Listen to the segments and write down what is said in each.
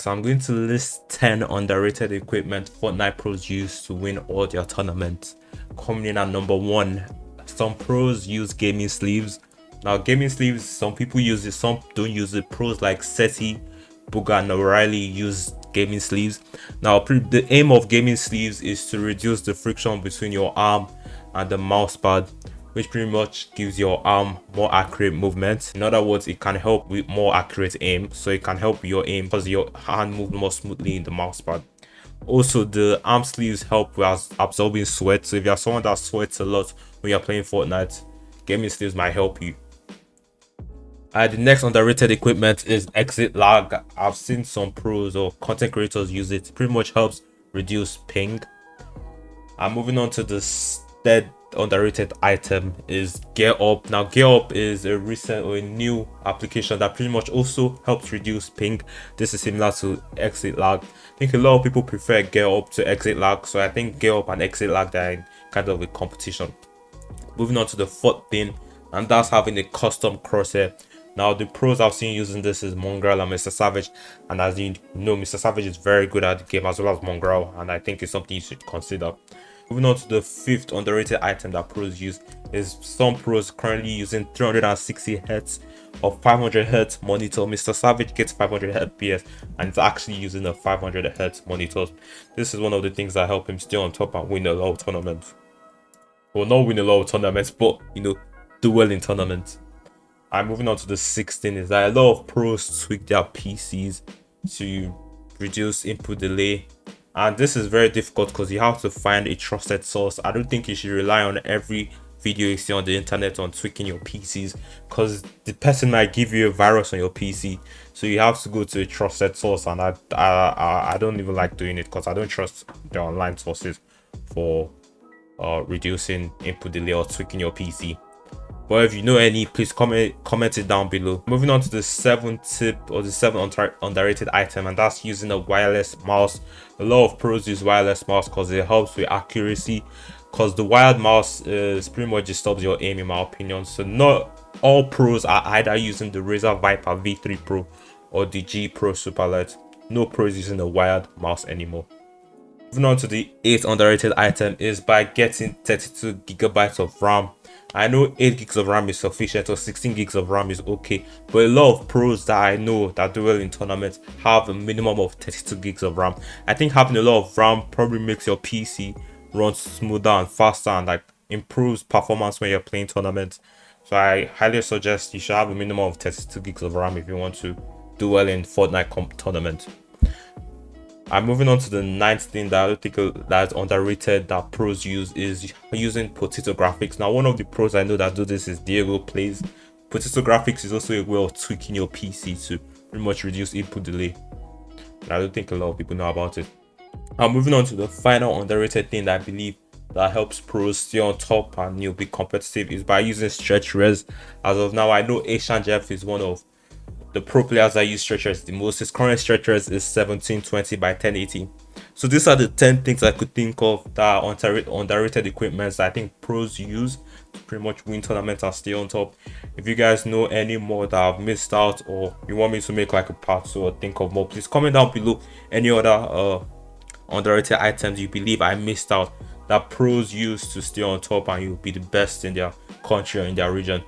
So I'm going to list 10 underrated equipment Fortnite pros use to win all their tournaments. Coming in at number 1, some pros use gaming sleeves. Now gaming sleeves, some people use it, some don't use it. Pros like Seti, Booga and O'Reilly use gaming sleeves. Now the aim of gaming sleeves is to reduce the friction between your arm and the mouse pad, which pretty much gives your arm more accurate movement. In other words, it can help with more accurate aim, so it can help your aim because your hand moves more smoothly in the mouse pad. Also, the arm sleeves help with absorbing sweat, so if you're someone that sweats a lot when you're playing Fortnite, gaming sleeves might help you. The next underrated equipment is exit lag. I've seen some pros or content creators use it. It pretty much helps reduce ping. I'm moving on to the third underrated item is Gear Up. Now Gear Up is a recent or a new application that pretty much also helps reduce ping. This is similar to exit lag. I think a lot of people prefer Gear Up to exit lag, so I think Gear Up and exit lag are in kind of a competition. Moving on to the fourth thing, and that's having a custom crosshair. Now the pros I've seen using this is Mongrel and Mr. Savage, and as you know, Mr. Savage is very good at the game as well as Mongrel, and I think it's something you should consider. Moving on to the fifth underrated item that pros use is some pros currently using 360 Hz or 500 Hz monitor. Mr. Savage gets 500 FPS and it's actually using a 500 Hz monitor. This is one of the things that help him stay on top and win a lot of tournaments. Well, not win a lot of tournaments, but do well in tournaments. I'm moving on to the sixth thing is that a lot of pros tweak their PCs to reduce input delay. And this is very difficult because you have to find a trusted source. I don't think you should rely on every video you see on the internet on tweaking your PCs, because the person might give you a virus on your PC. So you have to go to a trusted source, and I don't even like doing it because I don't trust the online sources for reducing input delay or tweaking your PC. But if you know any, please comment it down below. Moving on to the seventh tip or the seventh underrated item, and that's using a wireless mouse. A lot of pros use wireless mouse because it helps with accuracy, because the wired mouse is pretty much disturbs your aim in my opinion. So not all pros are either using the Razer Viper V3 Pro or the G Pro Super Light. No pros using a wired mouse anymore. Moving on to the eighth underrated item is by getting 32 GB of RAM. I know 8 gigs of RAM is sufficient or 16 gigs of RAM is okay, but a lot of pros that I know that do well in tournaments have a minimum of 32 gigs of RAM. I think having a lot of RAM probably makes your PC run smoother and faster and improves performance when you're playing tournaments. So I highly suggest you should have a minimum of 32 gigs of RAM if you want to do well in Fortnite tournament. I'm moving on to the ninth thing that I don't think that's underrated that pros use is using potato graphics. Now one of the pros I know that do this is DiegoPlayz. Potato graphics is also a way of tweaking your PC to pretty much reduce input delay. And I don't think a lot of people know about it. I'm moving on to the final underrated thing that I believe that helps pros stay on top and be competitive is by using stretch res. As of now, I know Asian Jeff is one of the pro players that use stretch res the most. His current stretch res is 1720 by 1080. So these are the 10 things I could think of that are underrated equipment that I think pros use to pretty much win tournaments and stay on top. If you guys know any more that I've missed out, or you want me to make like a part 2 or think of more, please comment down below any other underrated items you believe I missed out that pros use to stay on top and you'll be the best in their country or in their region.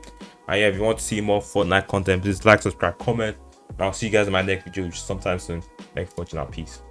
And yeah, if you want to see more Fortnite content, please like, subscribe, comment, and I'll see you guys in my next video sometime soon. Thanks for watching. Peace.